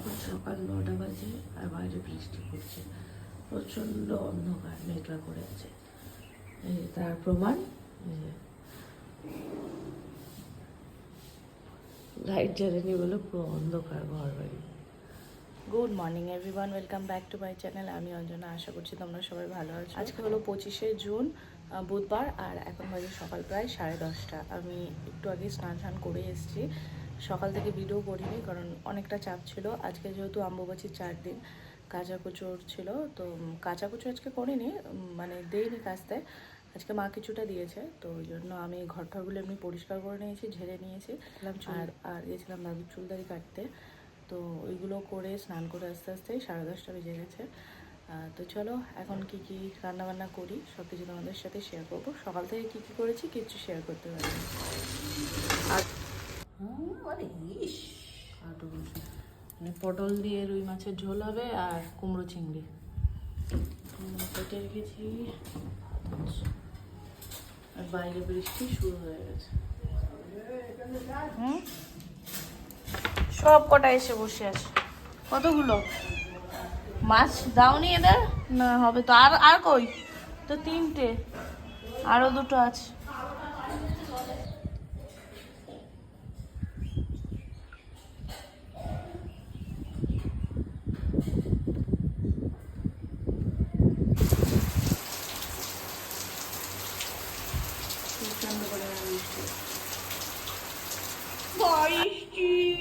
এখন সকাল 9টা বাজে আর বাইরে বৃষ্টি পড়ছে, প্রচণ্ড অন্ধকার মেঘলা করে আছে। এই তার প্রমাণ, লাইট জ্বালেনি বলে পুরো অন্ধকার ঘর বাড়ি। Good morning everyone, welcome back to my channel. আমি অঞ্জনা, আশা করছি তোমরা সবাই ভালো আছো। আজকে হলো 25শে জুন, বুধবার, আর এখন বাজে সকাল প্রায় 10:30। আমি একটু আগে স্নান করে এসেছি। সকাল থেকে ভিডিও করিনি কারণ অনেকটা চাপ ছিল। আজকে যেহেতু অম্বুবাচীর 4 দিন, কাচাকুচোর ছিল, তো কাচাকুচো আজকে করিনি, মানে দেইনি কাচতে। আজকে মা কিছুটা দিয়েছে, তো ওই জন্য আমি ঘরটাগুলো এমনি পরিষ্কার করে নিয়েছি, ঝেড়ে নিয়েছি। আর গিয়েছিলাম দাদুর চুলদারি কাটতে, তো ওইগুলো করে স্নান করে আস্তে আস্তে 10:30 বেজে গেছে। তো চলো এখন কি কি রান্নাবান্না করি সব কিছু তোমাদের সাথে শেয়ার করবো। সকাল থেকে কি কি করেছি কিছু শেয়ার করতে পারি। আর পটল দিয়ে রুই মাছের ঝোল হবে আর কুমড়ো চিংড়ি কেটে রেখেছি। আর বাইরে বৃষ্টি শুরু হয়ে গেছে। সব কটা এসে বসে আছে। কতগুলো মাছ দাওনি এদের? না হবে তো। আর কই তো? 3টে, আরো 2টো আছে।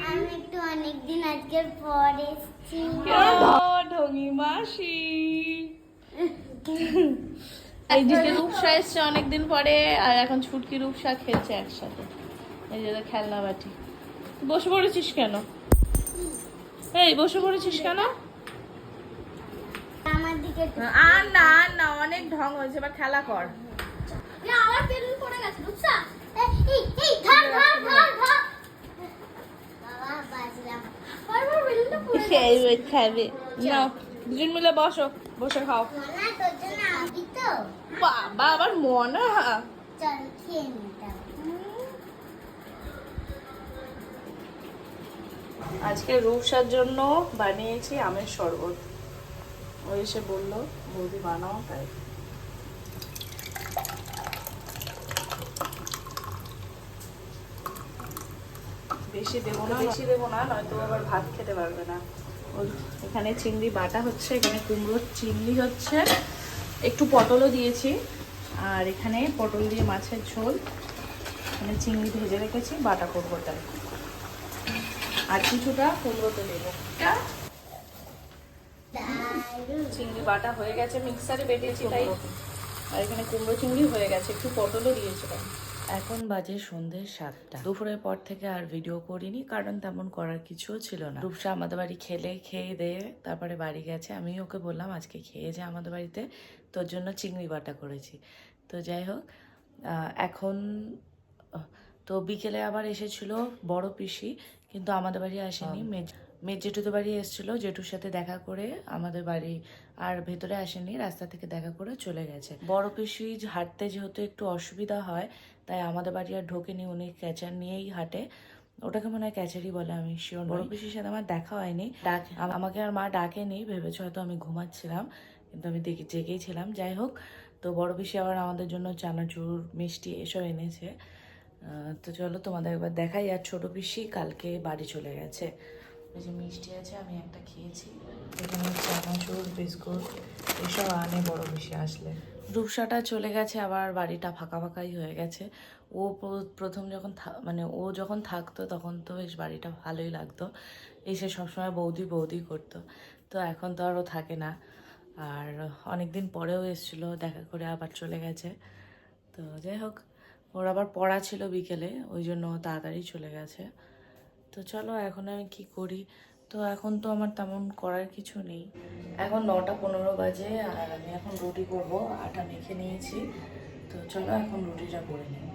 আমি একটু অনেকদিন আজকের পর এসেছি। ঢঙ্গি মাসি এইদিকে রূপসা এসছে অনেকদিন পরে, আর এখন ছুটকি রূপসা খেলছে একসাথে। এই যে খেলনা বাটি। বসে পড়েছিস কেন? এই বসে পড়েছিস কেন? আমার দিকে আর না অনেক ঢং হয়েছে, এবার খেলা কর। না, আমার বেলুন পড়ে গেছে রূপসা। এই ধর ধর ধর ধর। বাবা বাজলাম। বারবার বেলুনটা পড়ে গেছে। এই খাবে না, দুজন মিলে বসো, বসে খাও। মনা তোর জন্য আনবি তো? বাবা আবার মনা। চল খেয়ে নিতাম। আজকে রূপসার জন্য বানিয়েছি আমের শরবত। ও এসে বললো বৌদি বানাও, তাই বেশি দেবো না, নয়তো আবার ভাত খেতে পারবে না। এখানে চিংড়ি বাটা হচ্ছে, এখানে কুমড়োর চিংড়ি হচ্ছে, একটু পটলও দিয়েছি, আর এখানে পটল দিয়ে মাছের ঝোল, এখানে চিংড়ি ভেজে রেখেছি, বাটা করবো তাই। আর কিছুটা কুমড়োতে দেবো। চিংড়ি বাটা হয়ে গেছে, মিক্সারে বেটেছি তাই। আর এখানে কুমড়ো চিংড়ি হয়ে গেছে, একটু পটলও দিয়েছিলাম। এখন বাজে সন্ধ্যে 7টা। দুপুরের পর থেকে আর ভিডিও করিনি কারণ তেমন করার কিছুও ছিল না। রূপসা আমাদের বাড়ি খেয়ে দিয়ে তারপরে বাড়ি গেছে। আমি ওকে বললাম আজকে খেয়ে যা আমাদের বাড়িতে, তোর জন্য চিংড়ি বাটা করেছি। তো যাই হোক, এখন তো বিকেলে আবার এসেছিল বড় পিসি, কিন্তু আমাদের বাড়ি আসেনি। মেয়ের জেঠুদের বাড়ি এসেছিল, জেঠুর সাথে দেখা করে আমাদের বাড়ি আর ভেতরে আসেনি, রাস্তা থেকে দেখা করে চলে গেছে। বড় পিসি হাঁটতে যেহেতু একটু অসুবিধা হয়, তাই আমাদের বাড়ি আর ঢোকেনি, উনি ক্যাচার নিয়েই হাঁটে। ওটাকে মনে হয় ক্যাচারই বলে, আমি শিওর। বড় পিসির সাথে আমার দেখা হয়নি, আমাকে আর মা ডাকেনি, ভেবেছে হয়তো আমি ঘুমাচ্ছিলাম, কিন্তু আমি জেগেই ছিলাম। যাই হোক, তো বড় পিসি আবার আমাদের জন্য চানাচুর মিষ্টি এসব এনেছে। তো চলো তোমাদের একবার দেখাই। আর ছোট পিসি কালকে বাড়ি চলে গেছে। এই যে মিষ্টি আছে, আমি একটা খেয়েছি। এখানে চানাচুর বিস্কুট এসব আনে বড় পিসি আসলে। রূপসাটা চলে গেছে, আবার বাড়িটা ফাঁকা ফাঁকাই হয়ে গেছে। ও প্রথম যখন মানে ও যখন থাকতো তখন তো বেশ বাড়িটা ভালোই লাগতো, এসে সবসময় বৌদি বৌদি করতো। তো এখন তো আরও থাকে না, আর অনেকদিন পরেও এসেছিলো, দেখা করে আবার চলে গেছে। তো যাই হোক, ওর আবার পড়া ছিল বিকেলে, ওই জন্য তাড়াতাড়ি চলে গেছে। তো চলো এখন আমি কি করি। তো এখন তো আমার তেমন করার কিছু নেই। এখন 9:15 বাজে, আর আমি এখন রুটি করব, আটা মেখে নিয়েছি। তো চলো এখন রুটিটা করে নিই।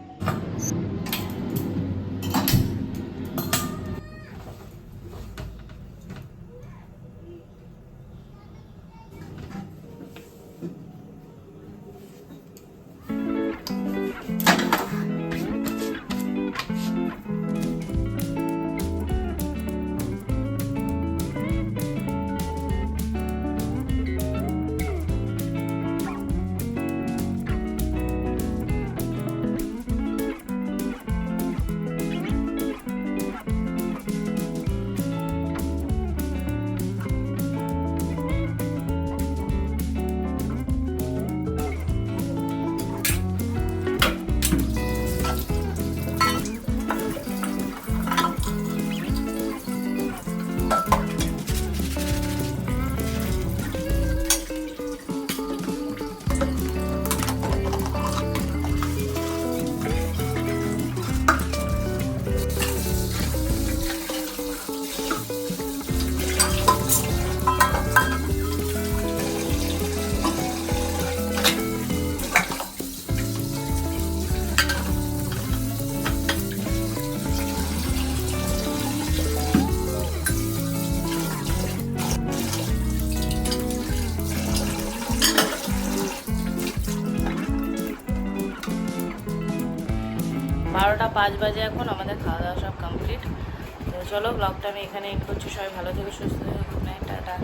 12:05 বাজে এখন, আমাদের খাওয়া দাওয়া সব কমপ্লিট। তো চলো ব্লগটা আমি এখানে এন্ড করছি। সবাই ভালো থেকো, সুস্থ থেকো, গুড নাইট, টাটা।